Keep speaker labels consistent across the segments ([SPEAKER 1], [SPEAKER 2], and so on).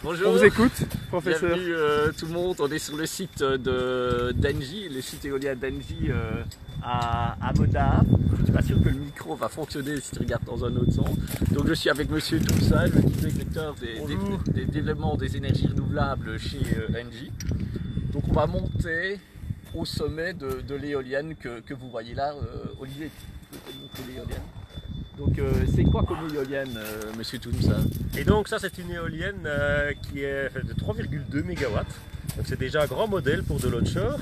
[SPEAKER 1] Bonjour.
[SPEAKER 2] On vous écoute, professeur.
[SPEAKER 1] Bienvenue tout le monde. On est sur le site d'Engie, le site éolien d'Engie à Modave. Je ne suis pas sûr que le micro va fonctionner si tu regardes dans un autre sens. Donc je suis avec Monsieur Toumsa, le directeur des développements des énergies renouvelables chez Engie. Donc on va monter au sommet de l'éolienne que vous voyez là. Olivier, tu peux te montrer l'éolienne? Donc c'est quoi comme éolienne, Monsieur Toumsa?
[SPEAKER 3] Et donc ça c'est une éolienne qui est faite de 3,2 MW. Donc c'est déjà un grand modèle pour de l'onshore.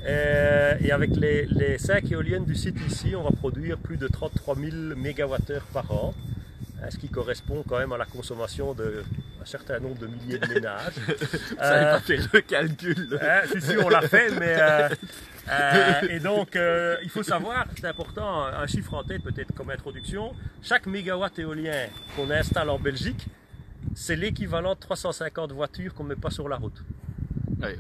[SPEAKER 3] Et avec les 5 éoliennes du site ici, on va produire plus de 33 000 MWh par an. Ce qui correspond quand même à la consommation d'un certain nombre de milliers de ménages.
[SPEAKER 1] Vous n'avez pas fait le calcul.
[SPEAKER 3] Si, on l'a fait, mais... et donc, il faut savoir, c'est important, un chiffre en tête peut-être comme introduction, chaque mégawatt éolien qu'on installe en Belgique, c'est l'équivalent de 350 voitures qu'on ne met pas sur la route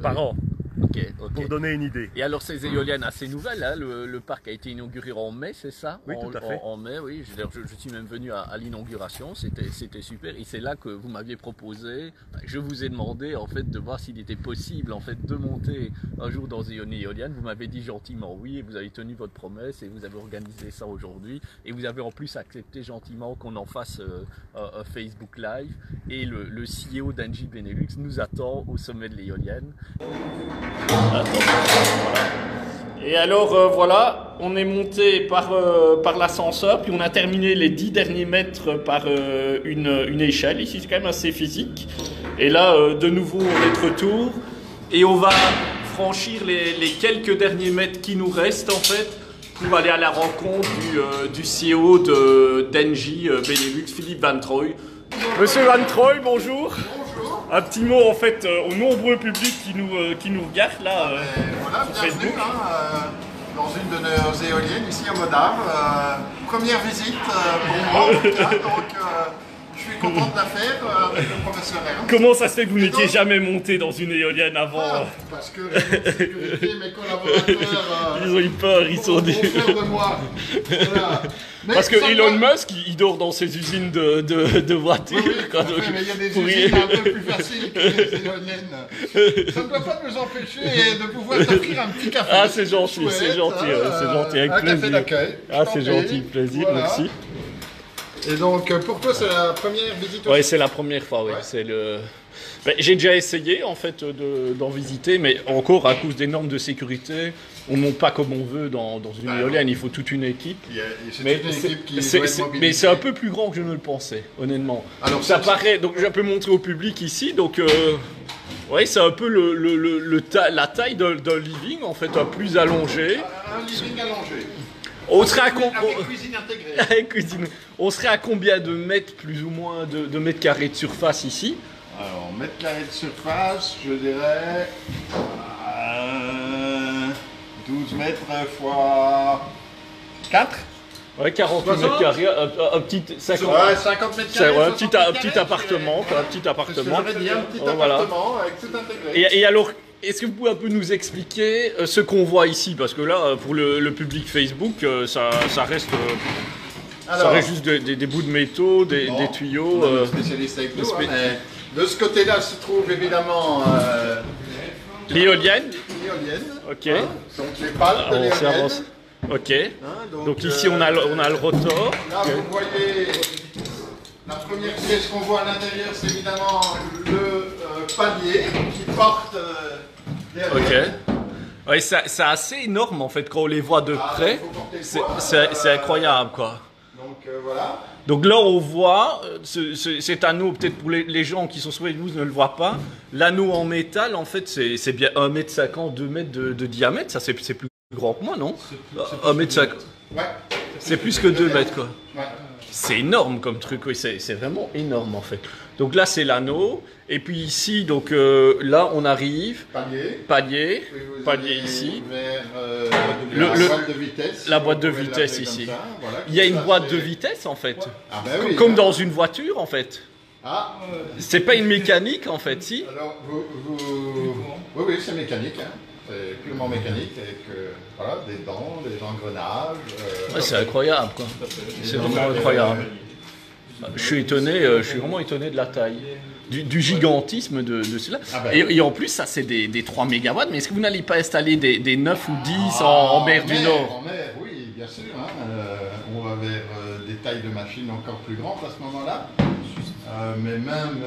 [SPEAKER 3] par an.
[SPEAKER 1] Okay.
[SPEAKER 3] Pour donner une idée.
[SPEAKER 1] Et alors ces éoliennes assez nouvelles, hein, le parc a été inauguré en mai, c'est ça?
[SPEAKER 3] Oui, tout à fait.
[SPEAKER 1] En mai, oui. Je suis même venu à l'inauguration, c'était super. Et c'est là que vous m'aviez proposé, je vous ai demandé en fait de voir s'il était possible en fait de monter un jour dans une éolienne. Vous m'avez dit gentiment oui et vous avez tenu votre promesse et vous avez organisé ça aujourd'hui. Et vous avez en plus accepté gentiment qu'on en fasse un Facebook Live. Et le CEO d'Engie Benelux nous attend au sommet de l'éolienne. Et alors voilà, on est monté par l'ascenseur, puis on a terminé les 10 derniers mètres par une échelle. Ici c'est quand même assez physique. Et là de nouveau on est de retour et on va franchir les quelques derniers mètres qui nous restent en fait pour aller à la rencontre du CEO d'Engie Benelux, Philippe Van Troy. Monsieur Van Troy, bonjour. Un petit mot en fait aux nombreux publics qui nous regardent là.
[SPEAKER 4] Voilà, bienvenue dans une de nos éoliennes ici à Modave. Première visite pour moi en tout cas, donc je suis content de la faire avec le professeur Ernst.
[SPEAKER 1] Comment ça se fait que vous n'étiez jamais monté dans une éolienne avant?
[SPEAKER 4] Parce que de sécurité, mes collaborateurs
[SPEAKER 1] ils ont eu peur, ils sont dit.
[SPEAKER 4] de moi. Voilà.
[SPEAKER 1] Parce que Elon Musk, il dort dans ses usines de voitures.
[SPEAKER 4] Oui, mais il y a des usines un peu plus faciles que les éoliennes. Ça ne doit pas nous empêcher de pouvoir t'offrir un petit café.
[SPEAKER 1] Ah, c'est gentil, c'est gentil, c'est gentil, avec
[SPEAKER 4] un
[SPEAKER 1] plaisir.
[SPEAKER 4] Café d'accueil.
[SPEAKER 1] Ah, c'est gentil, plaisir, voilà. Merci.
[SPEAKER 4] Et donc, pour toi, c'est la première visite aussi?
[SPEAKER 1] Oui, c'est la première fois, oui. Ouais. C'est le... Ben, j'ai déjà essayé, en fait, d'en visiter, mais encore, à cause des normes de sécurité, on ne monte pas comme on veut dans une éolienne, il faut toute une équipe. Mais c'est un peu plus grand que je ne le pensais, honnêtement. Alors, ça paraît... Donc, je peux montrer au public ici, donc... Oui, c'est un peu la taille d'un living, en fait, un plus allongé.
[SPEAKER 4] Un living allongé.
[SPEAKER 1] On serait à
[SPEAKER 4] cuisine intégrée.
[SPEAKER 1] On serait à combien de mètres, plus ou moins, de mètres carrés de surface ici?
[SPEAKER 4] Alors, mètres carrés de surface, je dirais 12 mètres fois 4.
[SPEAKER 1] Ouais, 48 mètres carrés, un petit 50,
[SPEAKER 4] ouais, 50 mètres carrés.
[SPEAKER 1] Ouais, un petit appartement, un petit appartement.
[SPEAKER 4] Je dire, un petit appartement avec tout intégré.
[SPEAKER 1] Et alors, est-ce que vous pouvez un peu nous expliquer ce qu'on voit ici? Parce que là, pour le public Facebook, ça reste... ça reste juste des bouts de métaux, des tuyaux.
[SPEAKER 4] On est spécialiste avec nous. De ce côté-là se trouve évidemment
[SPEAKER 1] l'éolienne.
[SPEAKER 4] Ok.
[SPEAKER 1] Hein,
[SPEAKER 4] donc les pales de l'éolienne.
[SPEAKER 1] Ok. Hein, donc ici on a le rotor.
[SPEAKER 4] Là vous voyez la première pièce qu'on voit à l'intérieur, c'est évidemment le palier qui porte l'éolienne.
[SPEAKER 1] Ok. Oui, c'est assez énorme en fait quand on les voit de près. C'est incroyable quoi.
[SPEAKER 4] Donc voilà.
[SPEAKER 1] Donc là on voit cet anneau, peut-être pour les gens qui sont sur Facebook ne le voient pas, l'anneau en métal en fait c'est bien 1,50 m, 2 mètres de diamètre, ça c'est plus grand que moi non? 1,50 m.
[SPEAKER 4] Ouais.
[SPEAKER 1] C'est plus que 2 mètres quoi.
[SPEAKER 4] Ouais.
[SPEAKER 1] C'est énorme comme truc, oui, c'est vraiment énorme en fait. Donc là c'est l'anneau, et puis ici, donc là on arrive, palier ici,
[SPEAKER 4] vers la boîte de vitesse.
[SPEAKER 1] La boîte de vitesse ici.
[SPEAKER 4] Ça, voilà,
[SPEAKER 1] il y a une boîte de vitesse en fait,
[SPEAKER 4] ah ben oui,
[SPEAKER 1] comme dans une voiture en fait.
[SPEAKER 4] Ah,
[SPEAKER 1] c'est pas une mécanique en fait, si?
[SPEAKER 4] Alors, oui, c'est mécanique, hein. C'est purement mécanique avec voilà, des dents, des engrenages.
[SPEAKER 1] Ouais, c'est incroyable quoi. C'est vraiment incroyable. Je suis étonné, je suis vraiment étonné de la taille. du gigantisme de cela.
[SPEAKER 4] Ah ben.
[SPEAKER 1] Et en plus, ça c'est des 3 mégawatts, mais est-ce que vous n'allez pas installer des 9 ou 10 en mer du Nord?
[SPEAKER 4] En mer, oui, bien sûr. Hein. On va vers des tailles de machines encore plus grandes à ce moment-là. Mais même,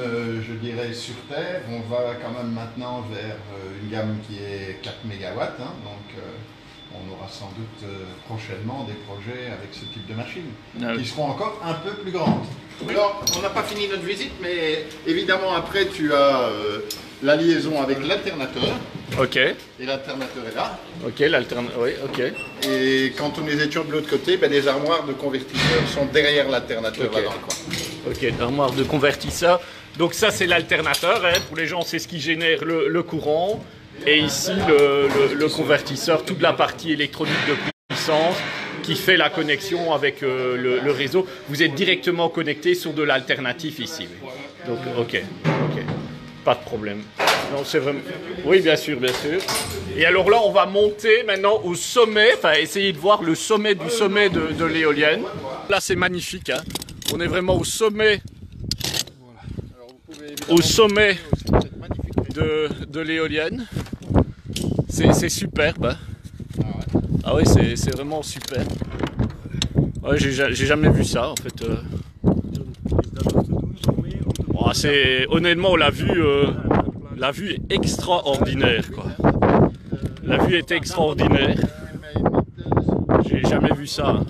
[SPEAKER 4] je dirais, sur Terre, on va quand même maintenant vers une gamme qui est 4 mégawatts. Hein. Donc, on aura sans doute prochainement des projets avec ce type de machines qui seront encore un peu plus grandes. Alors, on n'a pas fini notre visite, mais évidemment, après, tu as la liaison avec l'alternateur.
[SPEAKER 1] Ok.
[SPEAKER 4] Et l'alternateur est là.
[SPEAKER 1] Ok, l'alternateur, oui, ok.
[SPEAKER 4] Et quand on est étions de l'autre côté, ben, les armoires de convertisseurs sont derrière l'alternateur,
[SPEAKER 1] Ok.
[SPEAKER 4] là dans le coin.
[SPEAKER 1] Ok, armoire de convertisseur. Donc ça c'est l'alternateur, hein. Pour les gens c'est ce qui génère le courant. Et ici le convertisseur, toute la partie électronique de puissance qui fait la connexion avec le réseau. Vous êtes directement connecté sur de l'alternatif ici. Oui. Donc ok, pas de problème. Non, c'est vraiment... Oui, bien sûr, bien sûr. Et alors là, on va monter maintenant au sommet, enfin essayer de voir le sommet du sommet de l'éolienne. Là, c'est magnifique, hein. On est vraiment au sommet, de l'éolienne. C'est superbe, hein. Ah oui, c'est vraiment super. Ouais, j'ai jamais vu ça, en fait. Oh, honnêtement, la vue est extraordinaire, quoi. La vue est extraordinaire. J'ai jamais vu ça. Hein.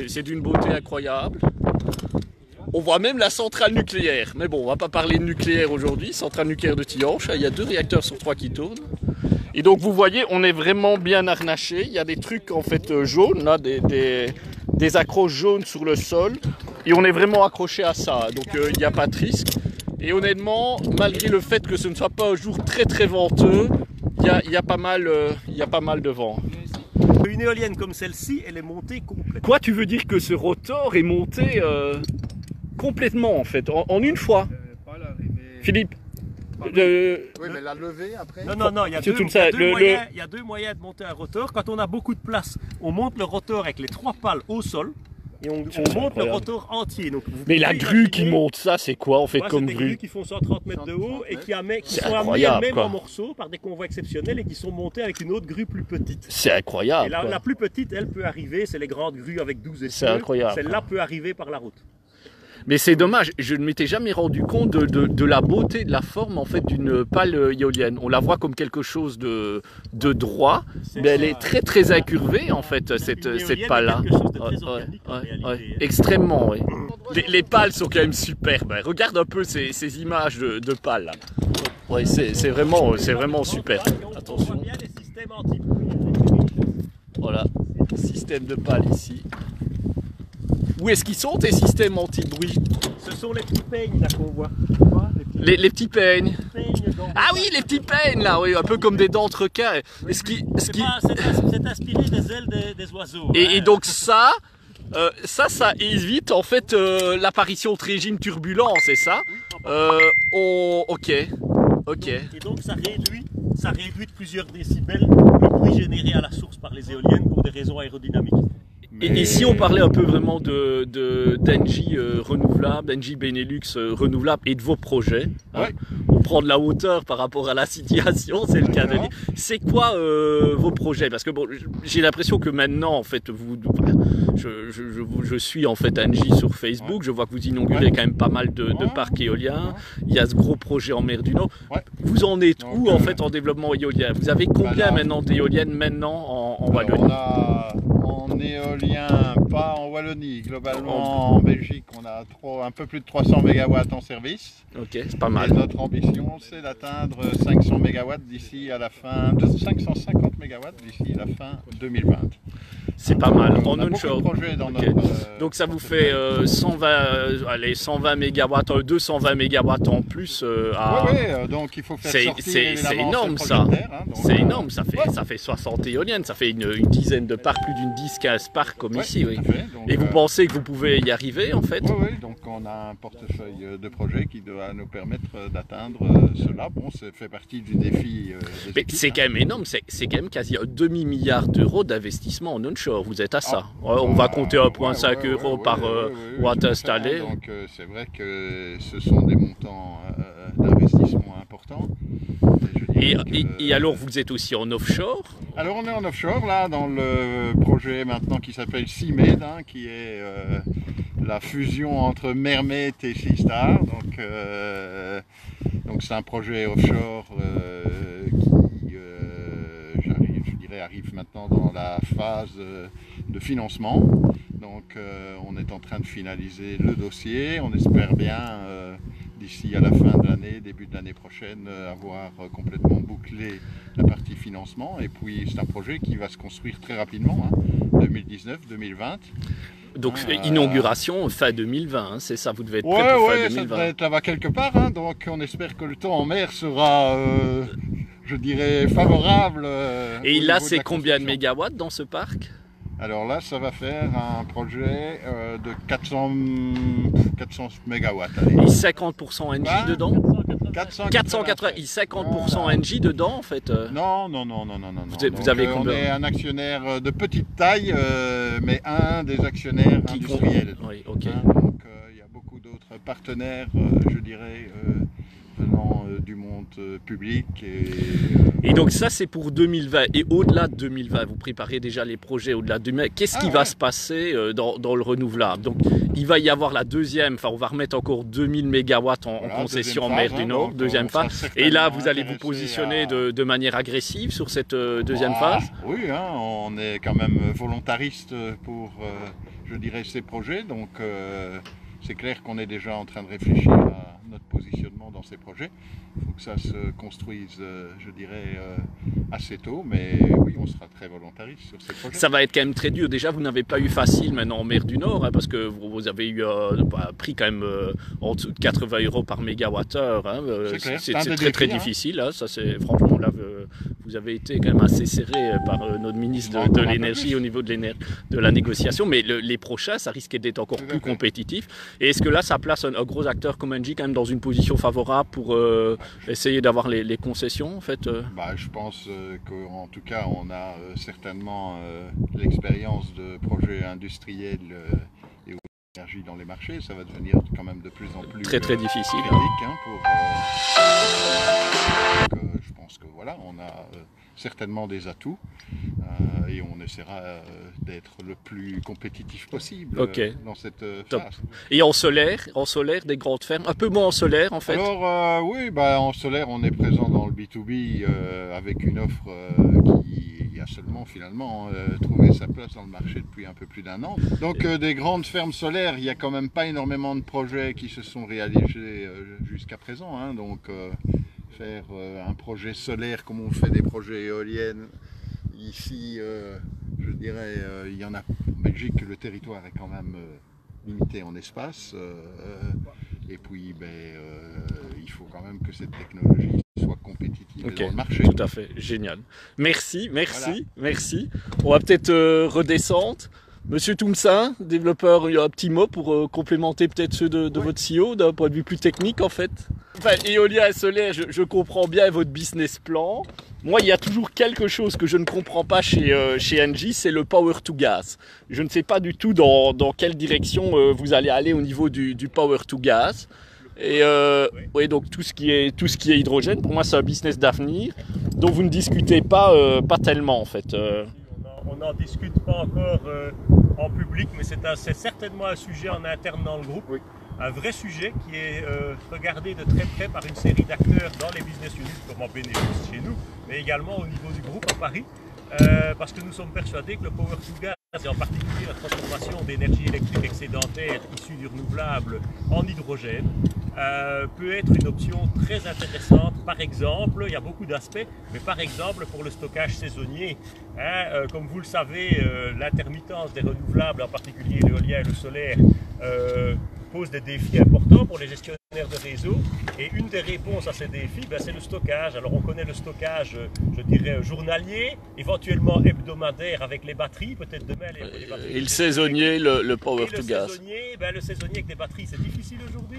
[SPEAKER 1] C'est d'une beauté incroyable. On voit même la centrale nucléaire. Mais bon, on va pas parler de nucléaire aujourd'hui. Centrale nucléaire de Tihange. Il y a 2 réacteurs sur 3 qui tournent. Et donc vous voyez, on est vraiment bien harnaché. Il y a des trucs en fait jaunes, là, des accroches jaunes sur le sol. Et on est vraiment accroché à ça. Donc il n'y a pas de risque. Et honnêtement, malgré le fait que ce ne soit pas un jour très très venteux, il y a pas mal de vent.
[SPEAKER 3] Une éolienne comme celle-ci, elle est montée complètement.
[SPEAKER 1] Quoi, tu veux dire que ce rotor est monté complètement en fait, en une fois Philippe
[SPEAKER 4] Oui, mais la levée après.
[SPEAKER 3] Non, il y a deux moyens de monter un rotor. Quand on a beaucoup de place, on monte le rotor avec les 3 pales au sol. Et on monte le rotor entier. Donc
[SPEAKER 1] mais la grue qui monte ça, c'est quoi en fait comme
[SPEAKER 3] des
[SPEAKER 1] grue?
[SPEAKER 3] grues qui font 130 mètres de haut et qui sont amenées même en morceaux par des convois exceptionnels et qui sont montées avec une autre grue plus petite.
[SPEAKER 1] C'est incroyable.
[SPEAKER 3] Et la plus petite, elle peut arriver, c'est les grandes grues avec 12 essieux.
[SPEAKER 1] C'est incroyable.
[SPEAKER 3] Celle-là peut arriver par la route.
[SPEAKER 1] Mais c'est dommage, je ne m'étais jamais rendu compte de la beauté, de la forme en fait d'une pale éolienne. On la voit comme quelque chose de droit, mais elle est très très incurvée en fait, cette pale-là. Extrêmement, oui. Les pales sont quand même superbes. Regarde un peu ces images de pales là. Ouais, c'est vraiment super. Attention. Voilà, système de pales ici. Où est-ce qu'ils sont tes systèmes anti-bruit?
[SPEAKER 3] Ce sont les petits peignes là qu'on voit.
[SPEAKER 1] Les petits peignes. Ah oui, les petits peignes là, oui, un peu comme des dents de requin.
[SPEAKER 3] C'est inspiré des ailes des oiseaux.
[SPEAKER 1] Et donc ça évite en fait l'apparition de régimes turbulents, c'est ça? Ok.
[SPEAKER 3] Et donc ça réduit de plusieurs décibels le bruit généré à la source par les éoliennes pour des raisons aérodynamiques.
[SPEAKER 1] Et si on parlait un peu vraiment d'Engie renouvelable, d'Engie Benelux renouvelable et de vos projets, hein, on prend de la hauteur par rapport à la situation, c'est le cas de dire. C'est quoi vos projets? Parce que bon, j'ai l'impression que maintenant, en fait, je suis en fait Engie sur Facebook, je vois que vous inaugurez quand même pas mal de parcs éoliens. Il y a ce gros projet en mer du Nord. Vous en êtes où en fait en développement éolien? Vous avez combien maintenant d'éoliennes maintenant en Wallonie?
[SPEAKER 4] En éolien, pas en Wallonie, globalement en Belgique, on a un peu plus de 300 MW en service.
[SPEAKER 1] Ok, c'est pas mal.
[SPEAKER 4] Et notre ambition, c'est d'atteindre 500 MW d'ici à la fin, 550 MW d'ici la fin 2020.
[SPEAKER 1] C'est pas mal.
[SPEAKER 4] On a beaucoup de projets dans notre,
[SPEAKER 1] donc ça vous fait 120 MW, 220 MW en plus.
[SPEAKER 4] donc il faut faire sortir
[SPEAKER 1] c'est énorme ça. C'est énorme, ça fait 60 éoliennes, ça fait une dizaine de parcs, plus d'une 10-15 parcs comme ici. Oui. Donc, et vous pensez que vous pouvez y arriver en fait?
[SPEAKER 4] Oui, donc on a un portefeuille de projets qui doit nous permettre d'atteindre cela. Bon, ça fait partie du défi des
[SPEAKER 1] mais
[SPEAKER 4] équipes,
[SPEAKER 1] c'est quand même énorme, c'est quand même quasi un demi-milliard d'euros d'investissement en onshore. offshore, vous êtes à ça. On va compter 1,5 € par watt installé.
[SPEAKER 4] Donc c'est vrai que ce sont des montants d'investissement importants.
[SPEAKER 1] Et alors vous êtes aussi en offshore?
[SPEAKER 4] Alors on est en offshore là dans le projet maintenant qui s'appelle Seamed, hein, qui est la fusion entre Mermet et Seastar. Donc c'est un projet offshore qui arrive maintenant dans la phase de financement. Donc on est en train de finaliser le dossier. On espère bien d'ici à la fin de l'année, début de l'année prochaine, avoir complètement bouclé la partie financement. Et puis c'est un projet qui va se construire très rapidement, hein, 2019-2020.
[SPEAKER 1] Donc inauguration fin 2020, hein, c'est ça, vous devez être prêt pour fin 2020.
[SPEAKER 4] Ça devrait être là-bas quelque part, hein, donc on espère que le temps en mer sera, je dirais, favorable.
[SPEAKER 1] Et là, c'est combien de mégawatts dans ce parc?
[SPEAKER 4] Alors là, ça va faire un projet de 400 mégawatts. Allez.
[SPEAKER 1] Et 50% NJ dedans?
[SPEAKER 4] 480.
[SPEAKER 1] 50% NJ dedans en fait?
[SPEAKER 4] Non.
[SPEAKER 1] Vous avez combien?
[SPEAKER 4] On est un actionnaire de petite taille, mais un des actionnaires industriels.
[SPEAKER 1] Oui, ok.
[SPEAKER 4] Donc il y a beaucoup d'autres partenaires, je dirais, venant du monde public.
[SPEAKER 1] Et donc ça c'est pour 2020. Et au-delà de 2020, vous préparez déjà les projets au-delà de 2020. Qu'est-ce qui va se passer dans le renouvelable? Donc il va y avoir la deuxième, enfin on va remettre encore 2000 mégawatts en concession en mer du Nord, deuxième phase. Et là vous allez vous positionner de manière agressive sur cette deuxième phase?
[SPEAKER 4] Oui, hein, on est quand même volontariste pour, je dirais, ces projets. Donc c'est clair qu'on est déjà en train de réfléchir à notre positionnement dans ces projets. Il faut que ça se construise, je dirais, assez tôt, mais oui, on sera très volontariste sur ces projets.
[SPEAKER 1] Ça va être quand même très dur. Déjà, vous n'avez pas eu facile maintenant en mer du Nord, hein, parce que vous avez eu un prix quand même en dessous de 80 € par mégawattheure. Hein, c'est très difficile. Hein, ça, franchement, là, vous avez été quand même assez serré par notre ministre de l'énergie au niveau de la négociation. Mais les prochains, ça risque d'être encore plus compétitif. Et est-ce que là, ça place un gros acteur comme Engie quand même dans une position favorable pour essayer d'avoir les concessions en fait?
[SPEAKER 4] Je pense qu'en tout cas on a certainement l'expérience de projets industriels et d'énergie dans les marchés. Ça va devenir quand même de plus en plus
[SPEAKER 1] très difficile
[SPEAKER 4] critique, hein, donc, je pense que voilà, on a certainement des atouts et on essaiera d'être le plus compétitif possible dans cette phase.
[SPEAKER 1] Et en solaire, des grandes fermes, un peu moins en solaire en fait?
[SPEAKER 4] Alors oui, en solaire on est présent dans le B2B avec une offre qui a seulement finalement trouvé sa place dans le marché depuis un peu plus d'1 an. Donc des grandes fermes solaires, il n'y a quand même pas énormément de projets qui se sont réalisés jusqu'à présent, hein, donc faire un projet solaire comme on fait des projets éoliennes ici, je dirais, il y en a en Belgique, le territoire est quand même limité en espace et puis il faut quand même que cette technologie soit compétitive dans le marché.
[SPEAKER 1] Tout à fait, génial. Merci. On va peut-être redescendre. Monsieur Toumsin, développeur, il y a un petit mot pour complémenter peut-être ceux de votre CEO d'un point de vue plus technique en fait. Enfin, éolien et solaire, je comprends bien votre business plan. Moi, il y a toujours quelque chose que je ne comprends pas chez Engie, c'est le power to gas. Je ne sais pas du tout dans quelle direction vous allez aller au niveau du power to gas. Et donc tout ce qui est hydrogène, pour moi, c'est un business d'avenir dont vous ne discutez pas tellement en fait.
[SPEAKER 3] On n'en discute pas encore en public, mais c'est certainement un sujet en interne dans le groupe. Oui. Un vrai sujet qui est regardé de très près par une série d'acteurs dans les business units comme en Benelux chez nous, mais également au niveau du groupe à Paris, parce que nous sommes persuadés que le power to gas, et en particulier la transformation d'énergie électrique excédentaire issue du renouvelable en hydrogène, peut être une option très intéressante. Par exemple, il y a beaucoup d'aspects, mais par exemple pour le stockage saisonnier, comme vous le savez, l'intermittence des renouvelables, en particulier l'éolien et le solaire, pose des défis importants pour les gestionnaires de réseau, et une des réponses à ces défis, c'est le stockage. Alors on connaît le stockage, je dirais, journalier, éventuellement hebdomadaire avec les batteries, peut-être demain les batteries.
[SPEAKER 1] Et le saisonnier, le power to gas.
[SPEAKER 3] Le saisonnier avec des batteries, c'est difficile aujourd'hui.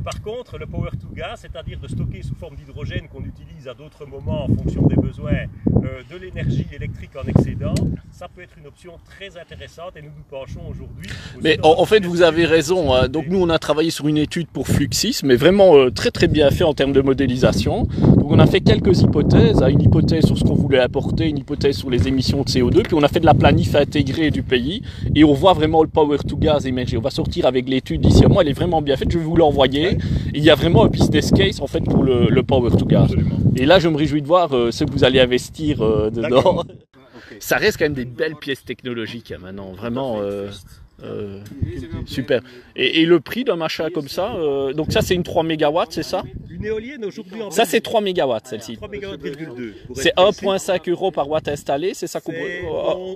[SPEAKER 3] Par contre, le power to gas, c'est-à-dire de stocker sous forme d'hydrogène qu'on utilise à d'autres moments en fonction des besoins de l'énergie électrique en excédent, ça peut être une option très intéressante et nous nous penchons aujourd'hui.
[SPEAKER 1] Mais en fait, vous avez raison. Hein. Donc nous, on a travaillé sur une étude pour Fluxys, mais vraiment très très bien fait en termes de modélisation. Donc on a fait quelques hypothèses, une hypothèse sur ce qu'on voulait apporter, une hypothèse sur les émissions de CO2, puis on a fait de la planif intégrée du pays et on voit vraiment le power to gas émerger. On va sortir avec l'étude d'ici à moi, elle est vraiment bien faite, je vais vous l'envoyer. Ouais. Il y a vraiment un business case en fait pour le power to gas. Absolument. Et là, je me réjouis de voir ce que vous allez investir dedans. Okay. Ça reste quand même des belles pièces technologiques hein, maintenant, vraiment. Super. Et le prix d'un machin comme ça, donc ça c'est une 3 MW, c'est ça?
[SPEAKER 3] Une éolienne aujourd'hui en
[SPEAKER 1] ça c'est 3 MW celle-ci.
[SPEAKER 3] 3 MW,2.
[SPEAKER 1] C'est 1,5 € par watt installé, c'est ça qu'on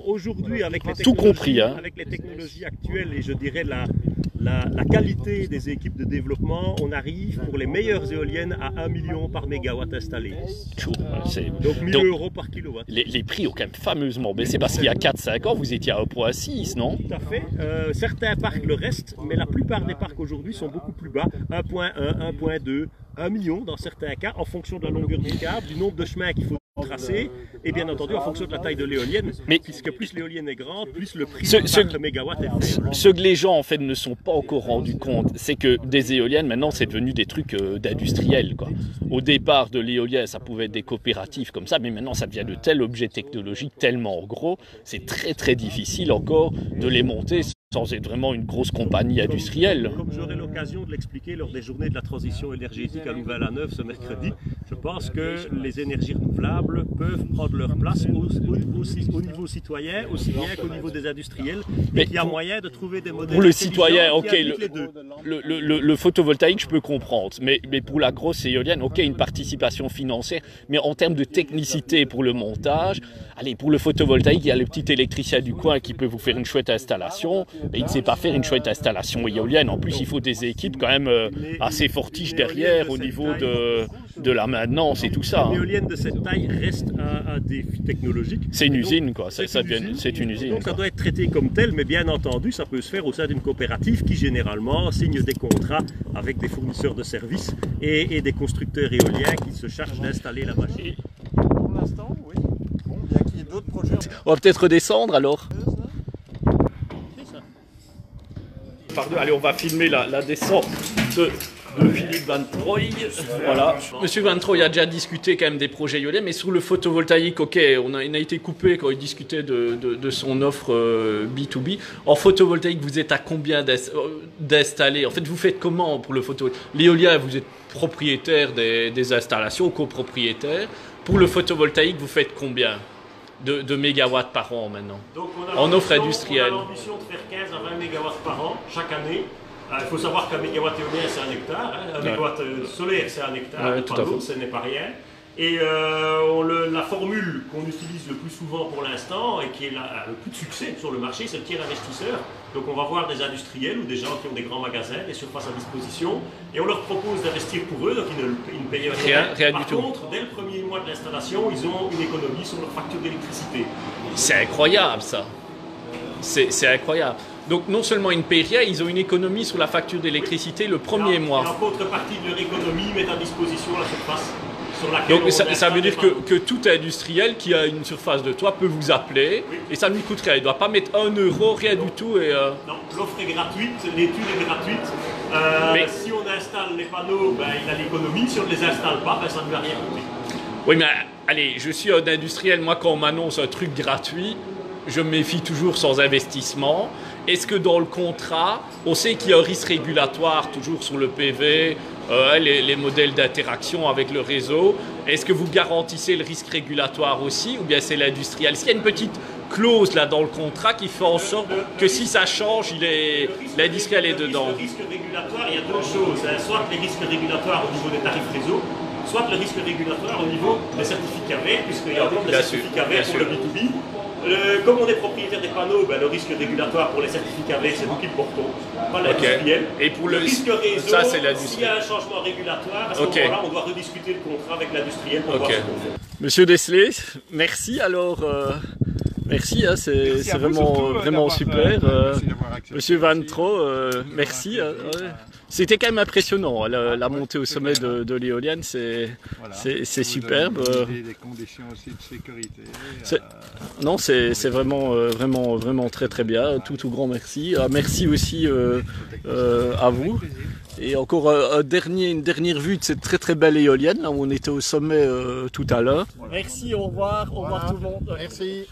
[SPEAKER 3] aujourd'hui avec les
[SPEAKER 1] tout compris, hein.
[SPEAKER 3] Avec les technologies actuelles et je dirais la qualité des équipes de développement, on arrive pour les meilleures éoliennes à 1 million par mégawatt installé. Donc 1 000 € par kilowatt.
[SPEAKER 1] Les prix ont quand même fameusement baissé parce qu'il y a 4-5 ans, vous étiez à 1,6, non?
[SPEAKER 3] Tout à fait. Certains parcs le restent, mais la plupart des parcs aujourd'hui sont beaucoup plus bas. 1,1, 1,2, 1 million dans certains cas, en fonction de la longueur du câble, du nombre de chemins qu'il faut tracer, et bien entendu en fonction de la taille de l'éolienne, puisque plus l'éolienne est grande, plus le prix par mégawatt est faible.
[SPEAKER 1] Ce que les gens en fait ne sont pas encore rendus compte, c'est que des éoliennes maintenant c'est devenu des trucs d'industriels quoi. Au départ de l'éolien ça pouvait être des coopératives comme ça, mais maintenant ça devient de tels objets technologiques tellement gros, c'est très très difficile encore de les monter sans être vraiment une grosse compagnie industrielle.
[SPEAKER 3] Comme j'aurai l'occasion de l'expliquer lors des journées de la transition énergétique à Louvain-la-Neuve ce mercredi, je pense que les énergies renouvelables peuvent prendre leur place au niveau citoyen, aussi bien qu'au niveau des industriels, mais qu'il y a moyen de trouver des modèles.
[SPEAKER 1] Pour le citoyen, ok, le photovoltaïque je peux comprendre, mais pour la grosse éolienne, ok, une participation financière, mais en termes de technicité pour le montage, allez, pour le photovoltaïque, il y a le petit électricien du coin qui peut vous faire une chouette installation. Et il ne sait pas faire une chouette installation éolienne. En plus, il faut des équipes quand même assez fortiches derrière au niveau de la maintenance et tout ça.
[SPEAKER 3] Une éolienne de cette taille reste un défi technologique.
[SPEAKER 1] C'est une usine, quoi. C'est une usine.
[SPEAKER 3] Donc ça doit être traité comme tel, mais bien entendu, ça peut se faire au sein d'une coopérative qui généralement signe des contrats avec des fournisseurs de services et des constructeurs éoliens qui se chargent d'installer la machine.
[SPEAKER 4] Pour l'instant, oui. Bon, bien qu'il y ait d'autres projets.
[SPEAKER 1] On va peut-être redescendre alors. Pardon, allez, on va filmer la descente de Philippe Van Trooij. Voilà. Monsieur Van Trooij a déjà discuté quand même des projets éoliens, mais sur le photovoltaïque, ok, on a été coupé quand il discutait de son offre B2B. En photovoltaïque, vous êtes à combien d'installés? En fait, vous faites comment pour le photovoltaïque? L'éolien, vous êtes propriétaire des installations, copropriétaire. Pour le photovoltaïque, vous faites combien de mégawatts par an maintenant?
[SPEAKER 3] Donc
[SPEAKER 1] en offre industrielle.
[SPEAKER 3] On a l'ambition de faire 15 à 20 mégawatts par an chaque année. Il faut savoir qu'un mégawatt éolien c'est 1 hectare, hein. Un mégawatt solaire c'est 1 hectare, ce n'est pas rien. Et la formule qu'on utilise le plus souvent pour l'instant et qui est le plus de succès sur le marché, c'est le tiers investisseur. Donc on va voir des industriels ou des gens qui ont des grands magasins, des surfaces à disposition, et on leur propose d'investir pour eux, donc ils ne payent rien. Par contre, dès le premier mois de l'installation, ils ont une économie sur leur facture d'électricité.
[SPEAKER 1] C'est incroyable ça. C'est incroyable. Donc non seulement ils ne payent rien, ils ont une économie sur la facture d'électricité le premier mois.
[SPEAKER 3] Et en contrepartie de leur économie, ils mettent à disposition la surface.
[SPEAKER 1] Donc ça veut dire que tout industriel qui a une surface de toit peut vous appeler et ça ne lui coûte rien. Il ne doit pas mettre 1 €, rien du tout. Et
[SPEAKER 3] Non, l'offre est gratuite, l'étude est gratuite. Si on installe les panneaux, il a l'économie. Si on ne les installe pas, ça ne lui a rien coûté.
[SPEAKER 1] Oui, mais allez, je suis un industriel. Moi, quand on m'annonce un truc gratuit, je me méfie toujours sans investissement. Est-ce que dans le contrat, on sait qu'il y a un risque régulatoire toujours sur le PV, les modèles d'interaction avec le réseau? Est-ce que vous garantissez le risque régulatoire aussi ou bien c'est l'industriel? Est-ce qu'il y a une petite clause là dans le contrat qui fait en sorte que si ça change, l'industriel est dedans?
[SPEAKER 3] Le risque régulatoire, il y a deux choses. Soit les risques régulatoires au niveau des tarifs réseau, soit le risque régulatoire au niveau des certificats verts, puisqu'il y a encore des certificats verts pour le B2B. Comme on est propriétaire des panneaux, le risque régulatoire pour les certificats verts, c'est nous qui le portons, pas l'industriel.
[SPEAKER 1] Et pour le
[SPEAKER 3] risque réseau,
[SPEAKER 1] ça, s'il
[SPEAKER 3] y a un changement régulatoire, à ce moment-là, on doit rediscuter le contrat avec l'industriel pour voir ce qu'on fait.
[SPEAKER 1] Monsieur Desley, merci alors. Merci, hein, c'est vraiment super. Monsieur Van Trooij, merci. C'était quand même impressionnant, la montée au sommet de l'éolienne, c'est superbe.
[SPEAKER 4] Des conditions aussi de sécurité.
[SPEAKER 1] Non, c'est vraiment très bien. Tout grand merci. Merci aussi à vous. Et encore une dernière vue de cette très belle éolienne, là où on était au sommet tout à l'heure. Merci, au revoir tout le monde.
[SPEAKER 4] Merci.